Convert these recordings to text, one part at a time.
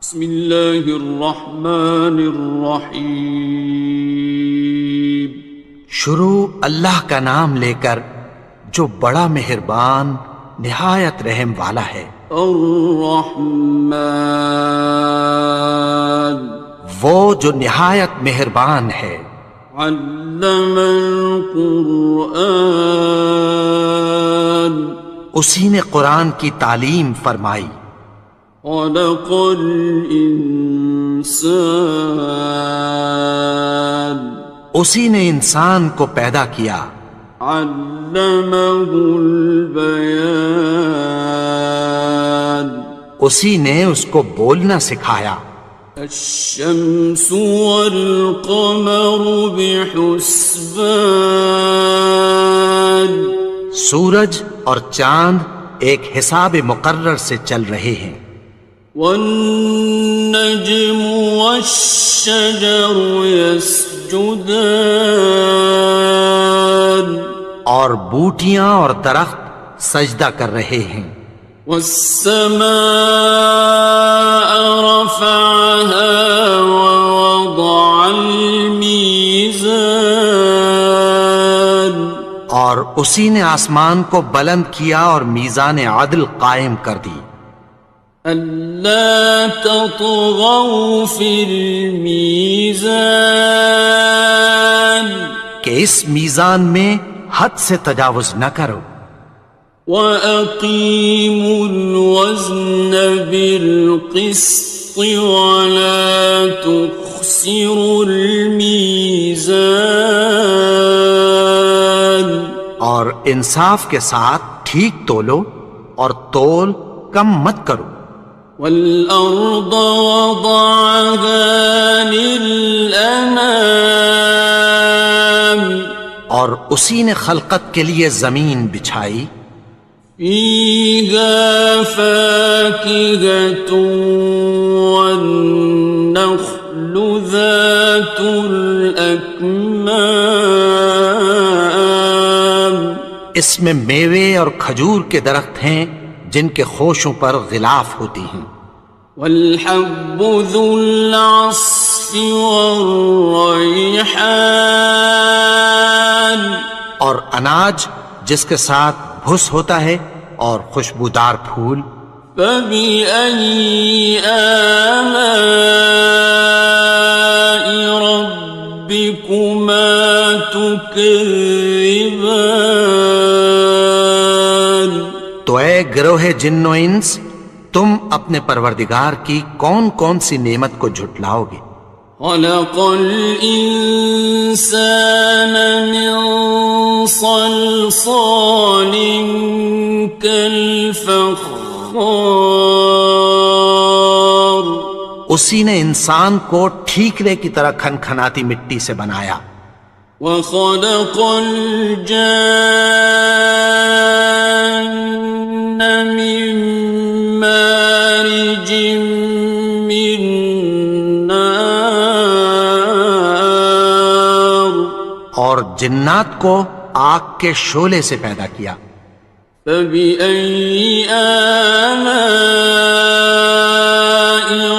بسم اللہ الرحمن الرحیم۔ شروع اللہ کا نام لے کر جو بڑا مہربان نہایت رحم والا ہے۔ الرحمن، وہ جو نہایت مہربان ہے۔ علم القرآن، اسی نے قرآن کی تعلیم فرمائی۔ خلق الانسان، اسی نے انسان کو پیدا کیا۔ علمہ البیان، اسی نے اس کو بولنا سکھایا۔ الشمس والقمر بحسبان، سورج اور چاند ایک حساب مقرر سے چل رہے ہیں۔ والنجم والشجر يسجدان، اور بوٹیاں اور درخت سجدہ کر رہے ہیں۔ والسماء رفعها ووضع الميزان، اور اسی نے آسمان کو بلند کیا اور میزان عدل قائم کر دی۔ ألا تطغوا في الميزان، کہ اس میزان میں حد سے تجاوز نہ کرو۔ وَأَقِيمُوا الْوَزْنَ بِالْقِسْطِ وَلَا تُخْسِرُوا الْمِيزَانَ، اور انصاف کے ساتھ ٹھیک تولو اور تول کم مت کرو۔ وَالْأَرْضَ وَضَعَهَا لِلْأَنَامِ، اور اسی نے خلقت کے لیے زمین بچھائی۔ فِيهَا فَاكِهَةٌ وَالنَّخْلُ ذَاتُ الْأَكْمَامِ، اس میں میوے اور کھجور کے درخت ہیں جن کے خوشوں پر غلاف ہوتی ہیں۔ وَالْحَبُّ ذُو الْعَصْفِ وَالرَّيْحَانِ، اور اناج جس کے ساتھ بھس ہوتا ہے اور خوشبودار پھول۔ فَبِأَيِّ آلَاءِ رَبِّكُمَا تُكَذِّبَانِ، تو اے گروہ جن و انس، تم اپنے پروردگار کی کون کون سی نعمت کو جھٹلاؤ گے؟ خَلَقَ الْإِنسَانَ مِنْ صَلْصَالٍ كَالْفَخَّارِ، اسی نے انسان کو ٹھیکرے کی طرح کھنکھناتی مٹی سے بنایا۔ وَخَلَقَ الْجَانَّ مِن مَّارِجٍ مِّن نَّارٍ، اور جنات کو آگ کے شعلے سے پیدا کیا۔ فَبِأَيِّ آلَاءِ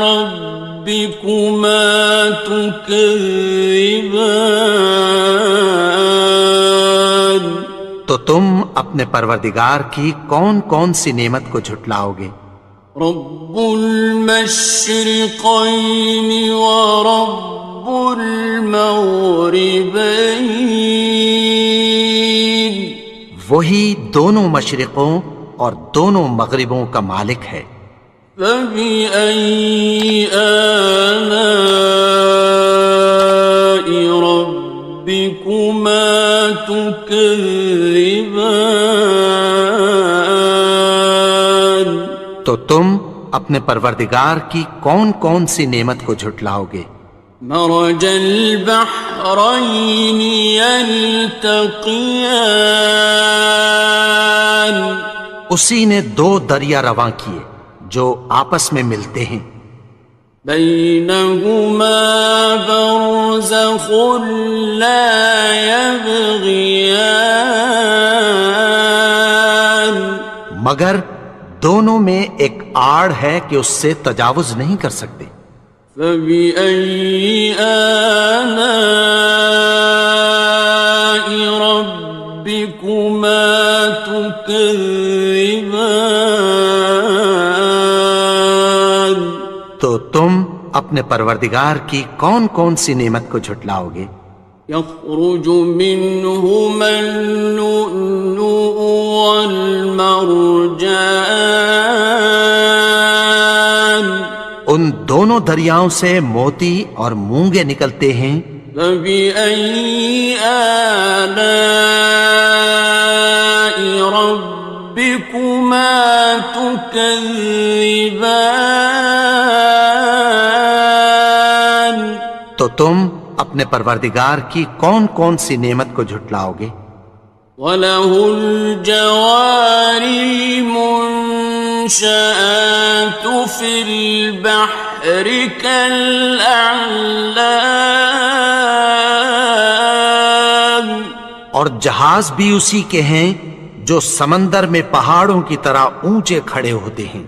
رَبِّكُمَا تُكَذِّبَانِ، تو تم اپنے پروردگار کی کون کون سی نعمت کو جھٹلاؤ گے؟ رب المشرقین ورب المغربین، وہی دونوں مشرقوں اور دونوں مغربوں کا مالک ہے۔ فَبِأَيِّ آلَاءِ رَبِّكُمَا تُكَذِّبَانِ، تو تم اپنے پروردگار کی کون کون سی نعمت کو جھٹلاؤ گے؟ مرج البحرین یلتقیان، اسی نے دو دریا رواں کیے جو آپس میں ملتے ہیں۔ بینہما برزخ لا یبغیان، مگر دونوں میں ایک آڑ ہے کہ اس سے تجاوز نہیں کر سکتے۔ فبأي آلاء ربكما تكذبان؟ تو تم اپنے پروردگار کی کون کون سی نعمت کو جھٹلاؤ گے؟ يخرج منهما اللؤلؤ والمرجان، ان دونوں دریاؤں سے موتی اور مونگے نکلتے ہیں۔ فبأي آلاء ربكما تكذبان؟ تو تم اپنے پروردگار کی کون کون سی نعمت کو جھٹلاؤ گے؟ وَلَهُ الْجَوَارِ الْمُنشَآتُ فِي الْبَحْرِ كَالْأَعْلَامِ، اور جہاز بھی اسی کے ہیں جو سمندر میں پہاڑوں کی طرح اونچے کھڑے ہوتے ہیں۔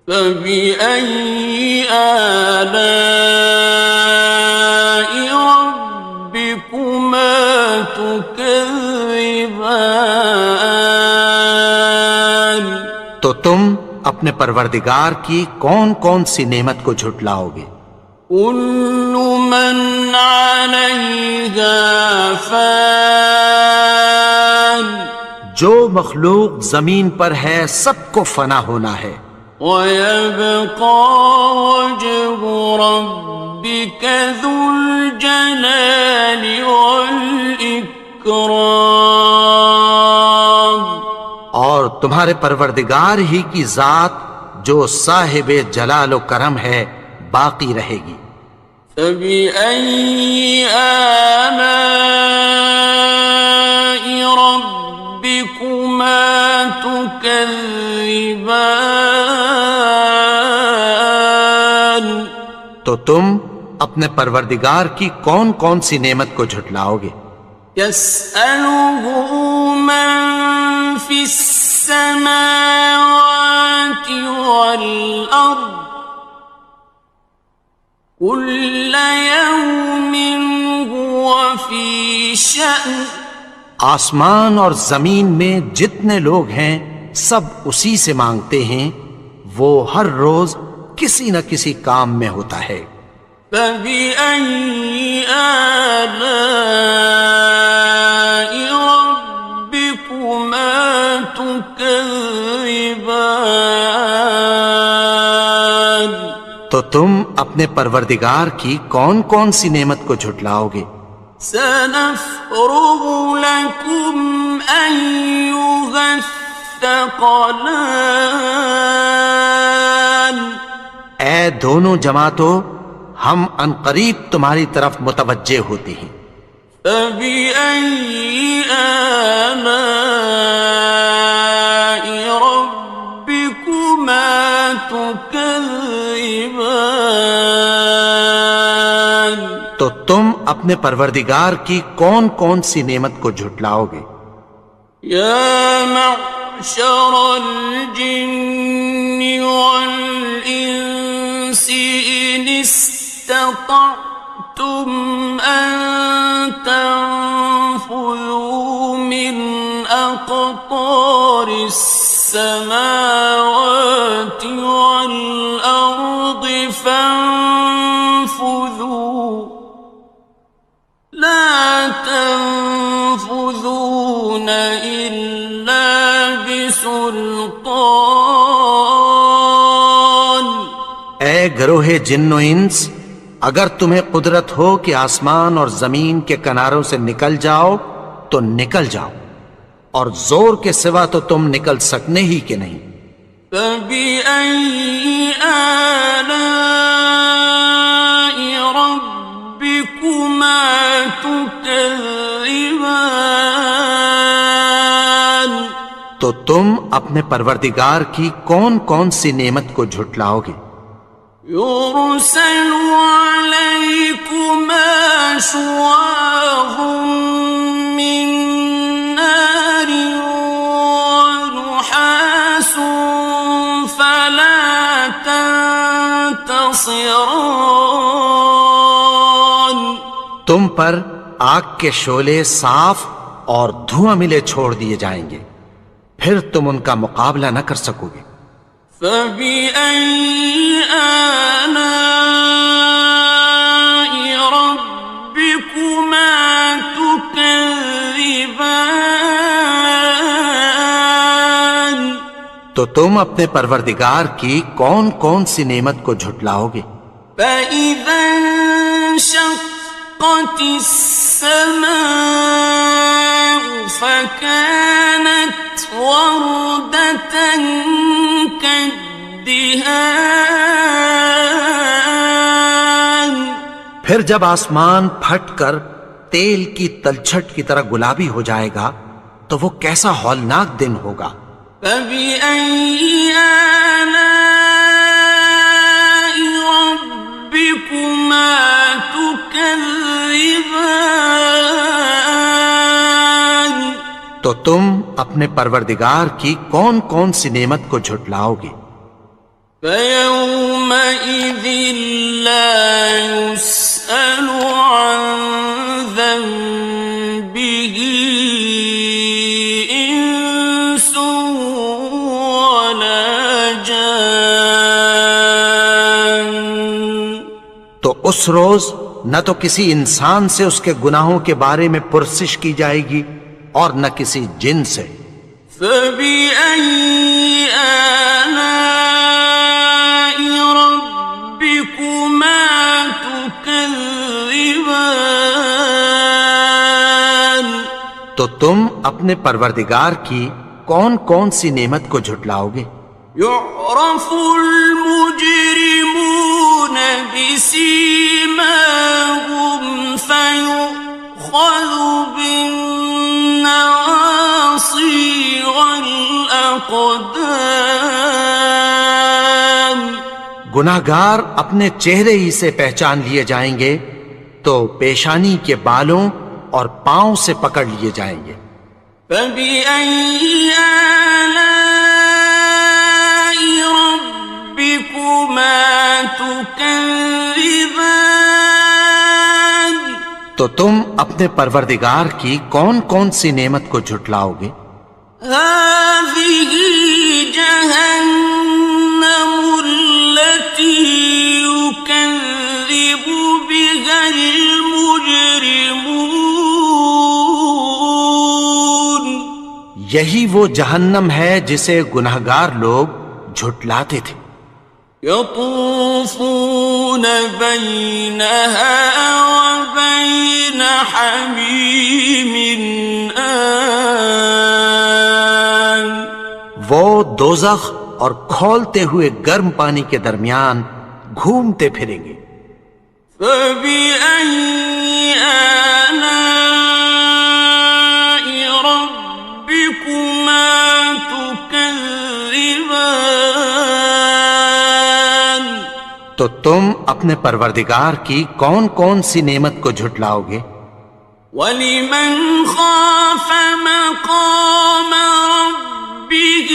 فَبِأَيِّ آلَاءِ رَبِّكُمَا تُكَذِّبَانِ؟ تو تم اپنے پروردگار کی کون کون سی نعمت کو جھٹلاؤ گے؟ كُلُّ مَنْ عَلَيْهَا فَانٍ، جو مخلوق زمین پر ہے سب کو فنا ہونا ہے۔ وَيَبْقَى وَجْهُ رَبِّكَ ذُو الْجَلَالِ وَالْإِكْرَامِ، اور تمہارے پروردگار ہی کی ذات جو صاحب جلال و کرم ہے باقی رہے گی۔ فَبِأَيِّ آلَاءِ رَبِّكُمَا تُكَذِّبَانِ؟ تو تم اپنے پروردگار کی کون کون سی نعمت کو جھٹلاؤ گے؟ يَسْأَلُهُ مَن فِي السَّمَاوَاتِ وَالْأَرْضِ كُلَّ يَوْمٍ هُوَ فِي شَأْنٍ، آسمان اور زمین میں جتنے لوگ ہیں سب اسی سے مانگتے ہیں، وہ ہر روز کسی نہ کسی کام میں ہوتا ہے۔ فَبِأَيِّ آلَاءِ رَبِّكُمَا تُكَذِّبَانِ؟ تو تم اپنے پروردگار کی کون کون سی نعمت کو جھٹلاؤ گے؟ سَنَفْرُغُ لَكُمْ أَيُّهَ الثَّقَلَانِ، اے دونوں جماعتوں، ہم عنقریب تمہاری طرف متوجہ ہوتے ہیں۔ فَبِأَيِّ آلَاءِ رَبِّكُمَا تُكَذِّبَانِ؟ تو تم اپنے پروردگار کی کون کون سی نعمت کو جھٹلاؤ گے؟ يَا مَعْشَرَ الْجِنِّ وَالْإِنسِ إِنِ اسْتَطَعْتُمْ أَن تَنفُذُوا مِنْ أَقْطَارِ السَّمَاوَاتِ وَالْأَرْضِ فَانفُذُوا لَا تَنفُذُونَ إِلَّا بِسُلْطَانٍ۔ اے گروہ جن و انس، اگر تمہیں قدرت ہو کہ آسمان اور زمین کے کناروں سے نکل جاؤ تو نکل جاؤ، اور زور کے سوا تو تم نکل سکنے ہی کہ نہیں۔ فَبِأَيِّ آلَاءِ رَبِّكُمَا تُكَذِّبَانِ؟ تو تم اپنے پروردگار کی کون کون سی نعمت کو جھٹلاؤ گے؟ يُرْسَلُ عَلَيْكُمَا شُوَاظٌ مِّن نَّارٍ وَنُحَاسٌ خاسران. تم پر آگ کے شعلے صاف اور دھواں ملے چھوڑ دیے جائیں گے، پھر تم ان کا مقابلہ نہ کر سکو گے۔ فَبِأَيِّ آلَاءِ رَبِّكُمَا تُكَذِّبَانِ. تو تم اپنے پروردگار کی کون کون سی نعمت کو جھٹلاؤ گے؟ فَإِذَا انشَقَّتِ السَّمَاءُ فَكَانَتْ وَرْدَةً كَالدِّهَانِ. پھر جب آسمان پھٹ کر تیل کی تلچھٹ کی طرح گلابی ہو جائے گا تو وہ کیسا ہولناک دن ہوگا۔ فَبِأَيِّ آلَاءِ رَبِّكُمَا تُكَذِّبَانِ. تو تم اپنے پروردگار کی کون کون سی نعمت کو جھٹلاؤ گے؟ فَيَوْمَئِذٍ لَا يُسْأَلُ عَنْ ذَنبِهِ إِنسٌ وَلَا جَانٌ. تو اس روز نہ تو کسی انسان سے اس کے گناہوں کے بارے میں پرسش کی جائے گی اور نہ کسی جن سے۔ فَبِأَيِّ آلَاءِ رَبِّكُمَا تُكَذِّبَانِ. تو تم اپنے پروردگار کی کون کون سی نعمت کو جھٹلاؤ گے؟ يُعْرَفُ الْمُجْرِمُونَ بِسِيمَاهُمْ فَيُؤْخَذُ بِالنَّوَاصِي وَالْأَقْدَامِ. گناہگار اپنے چہرے ہی سے پہچان لیے جائیں گے تو پیشانی کے بالوں اور پاؤں سے پکڑ لیے جائیں گے۔ فَبِأَيِّ آلَاءِ رَبِّكُمَا تُكَذِّبَانِ. تو تم اپنے پروردگار کی کون کون سی نعمت کو جھٹلاؤ گے؟ هَٰذِهِ جَهَنَّمُ الَّتِي يُكَذِّبُ بِهَا الْمُجْرِمُونَ. یہی وہ جہنم ہے جسے گناہگار لوگ جھٹلاتے تھے۔ يَطُوفُونَ بَيْنَهَا وَبَيْنَ حَمِيمٍ آنٍ. وہ دوزخ اور کھولتے ہوئے گرم پانی کے درمیان گھومتے پھریں گے۔ فَبِأَيِّ آلَاءِ رَبِّكُمَا تُكَذِّبَانِ. تو تم اپنے پروردگار کی کون کون سی نعمت کو جھٹلاؤ گے؟ وَلِمَنْ خَافَ مَقَامَ رَبِّهِ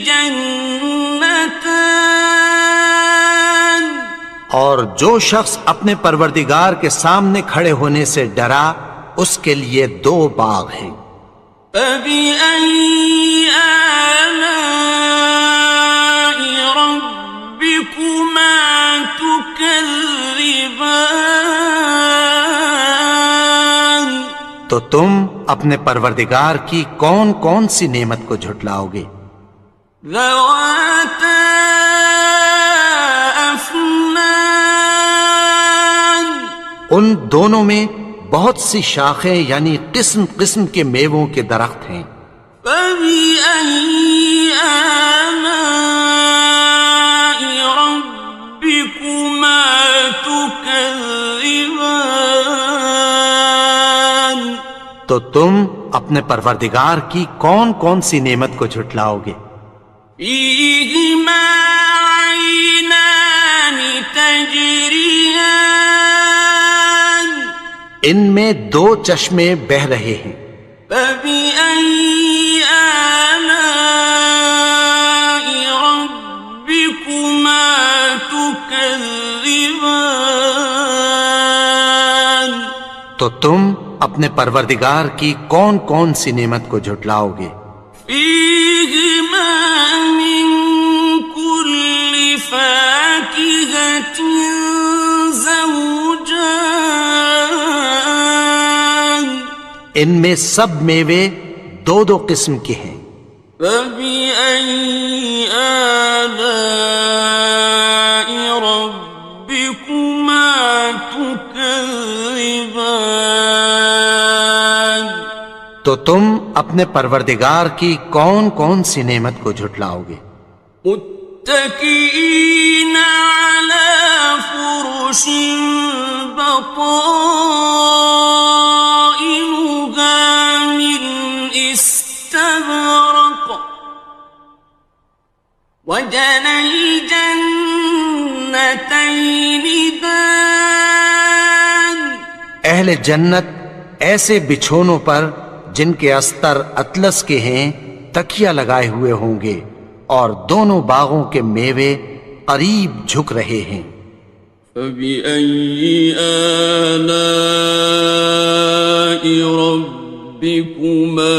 جَنَّتَانِ. اور جو شخص اپنے پروردگار کے سامنے کھڑے ہونے سے ڈرا اس کے لیے 2 باغ ہیں۔ فَبِأَيِّ آلَاءِ رَبِّكُمَا تُكَذِّبَانِ. تو تم اپنے پروردگار کی کون کون سی نعمت کو جھٹلاؤ گے؟ ذَوَاتَا أَفْنَانٍ. ان دونوں میں بہت سی شاخیں یعنی قسم قسم کے میووں کے درخت ہیں۔ فَبِأَيِّ آلَاءِ رَبِّكُمَا تُكَذِّبَانِ. تو تم اپنے پروردگار کی کون کون سی نعمت کو جھٹلاؤ گے؟ فِيهِمَا عَيْنَانِ تَجْرِيَانِ. ان میں 2 چشمے بہہ رہے ہیں۔ فَبِأَيِّ آلَاءِ رَبِّكُمَا تُكَذِّبَانِ. تكذبان تو تم اپنے پروردگار کی کون کون سی نعمت کو جھٹلاؤ گے؟ فيهما من كل فاكهة زوجان ان میں سب میوے دو دو قسم کے ہیں۔ فبأي آلاء ربكما تكذبان تو تم اپنے پروردگار کی کون کون سی نعمت کو جھٹلاؤ گے؟ متكئين على فرش بطائنها من استبرق وجنى الجنتين دان اہل جنت ایسے بچھونوں پر جن کے استر اطلس کے ہیں تکیہ لگائے ہوئے ہوں گے، اور دونوں باغوں کے میوے قریب جھک رہے ہیں۔ فبأي آلاء ربكما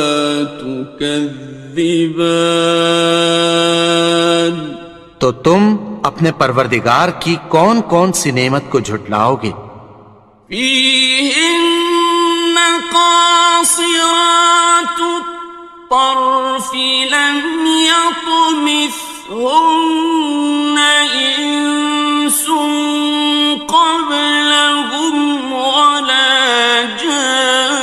تكذبان تو تم اپنے پروردگار کی کون کون سی نعمت کو جھٹلاؤ گے؟ فيهن قاصرات الطرف لم يطمثهن إنس قبلهم ولا جان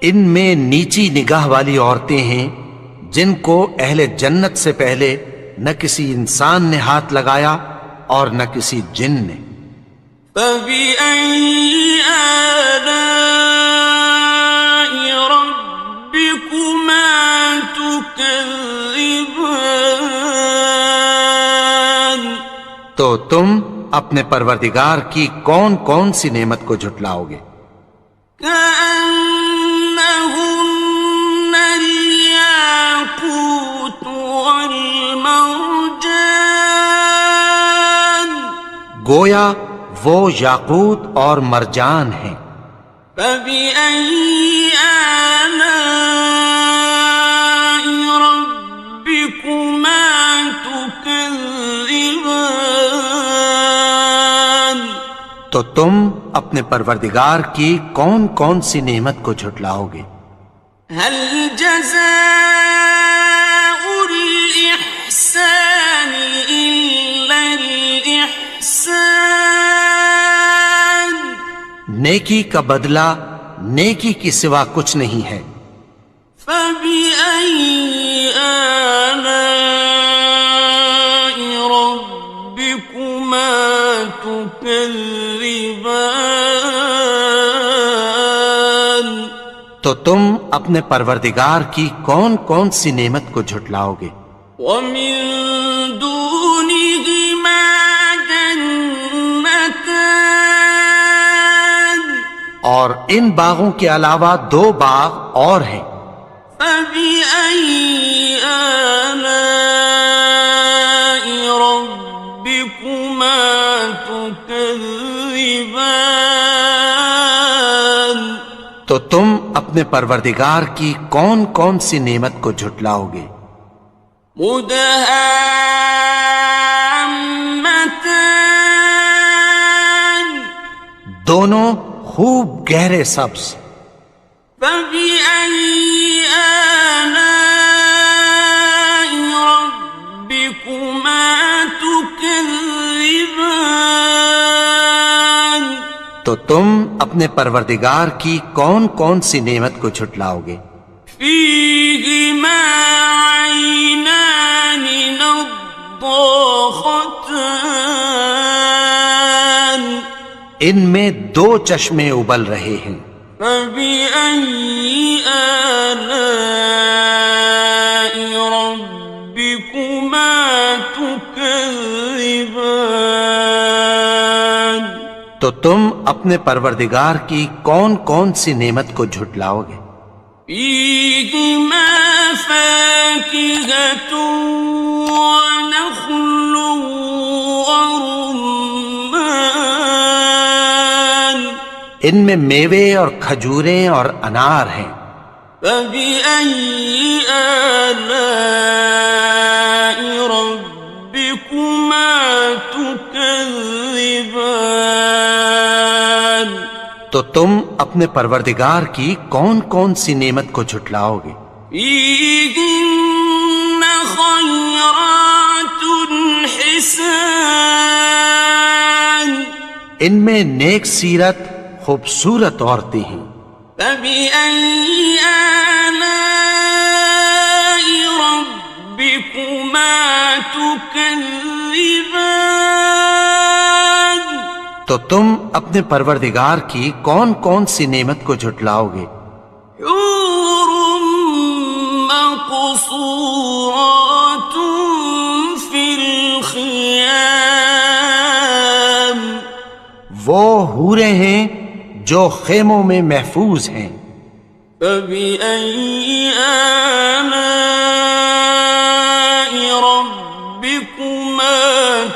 ان میں نیچی نگاہ والی عورتیں ہیں جن کو اہل جنت سے پہلے نہ کسی انسان نے ہاتھ لگایا اور نہ کسی جن نے۔ فبأي آلاء ربكما تكذبان تو تم اپنے پروردگار کی کون کون سی نعمت کو جھٹلاؤ گے؟ كأنهن الياقوت والمرجان گویا وہ یاقوت اور مرجان ہیں۔ فبأي آلاء ربكما تكذبان تو تم اپنے پروردگار کی کون کون سی نعمت کو جھٹلاؤ گے؟ هل جزاء الإحسان إلا الإحسان نیکی کا بدلہ نیکی کی سوا کچھ نہیں ہے۔ فبأي آلاء ربكما تكذبان تو تم اپنے پروردگار کی کون کون سی نعمت کو جھٹلاؤ گے؟ ومن دونهما جنتان اور ان باغوں کے علاوہ دو باغ اور ہیں۔ فبأي آلاء ربكما تكذبان تو تم اپنے پروردگار کی کون کون سی نعمت کو جھٹلاؤ گے؟ مدهامتان دونوں خوب گہرے سبز۔ فبأي آلاء ربكما تكذبان تو تم اپنے پروردگار کی کون کون سی نعمت کو جھٹلاؤ گے؟ فيهما عينان نضاختان ان میں دو چشمے ابل رہے ہیں۔ فبأي آلاء ربكما تكذبان تو تم اپنے پروردگار کی کون کون سی نعمت کو جھٹلاؤ گے؟ فيهما فاكهة ونخل ورمان ان میں میوے اور کھجوریں اور انار ہیں. فبأي آلاء ربكما تكذبان تو تم اپنے پروردگار کی کون کون سی نعمت کو جھٹلاؤ گے؟ فيهن خيرات حسان ان میں نیک سیرت خوبصورت عورتیں ہیں. فبأي آلاء ربكما تكذبان تو تم اپنے پروردگار کی کون کون سی نعمت کو جھٹلاؤ گے؟ حور مقصورات في الخيام وہ حوریں ہیں جو خیموں میں محفوظ ہیں. فبأي آلاء ربكما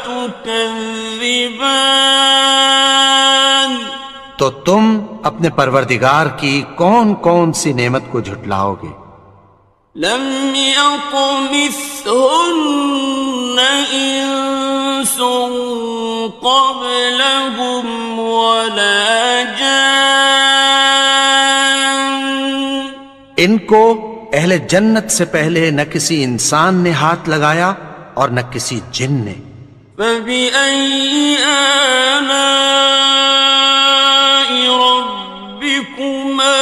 تكذبان تو تم اپنے پروردگار کی کون کون سی نعمت کو جھٹلاؤ گے؟ لم يطمثهن إنس قبلهم ولا جان ان کو اہل جنت سے پہلے نہ کسی انسان نے ہاتھ لگایا اور نہ کسی جن نے. فبأي آلاء ربكما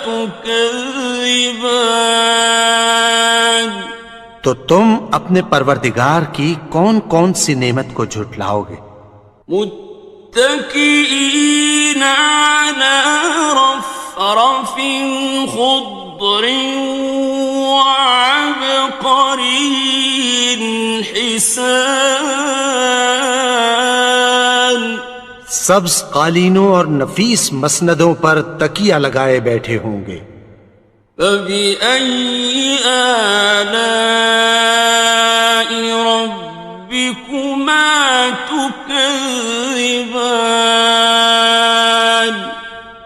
تكذبان تو تم اپنے پروردگار کی کون کون سی نعمت کو جھٹلاؤ گے؟ متكئين على رفرف خضر وعبقري حسان سبز قالینوں اور نفیس مسندوں پر تکیہ لگائے بیٹھے ہوں گے. فبأي آلاء ربكما تكذبان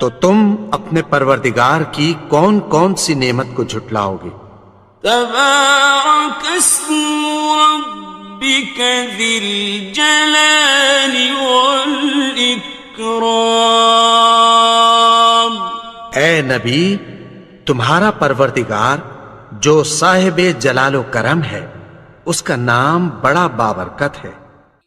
تو تم اپنے پروردگار کی کون کون سی نعمت کو جھٹلاؤ گے؟ تبارك اسم ربك ذي الجلال والإكرام اے نبی، تمہارا پروردگار جو صاحب جلال و کرم ہے، اس کا نام بڑا بابرکت ہے.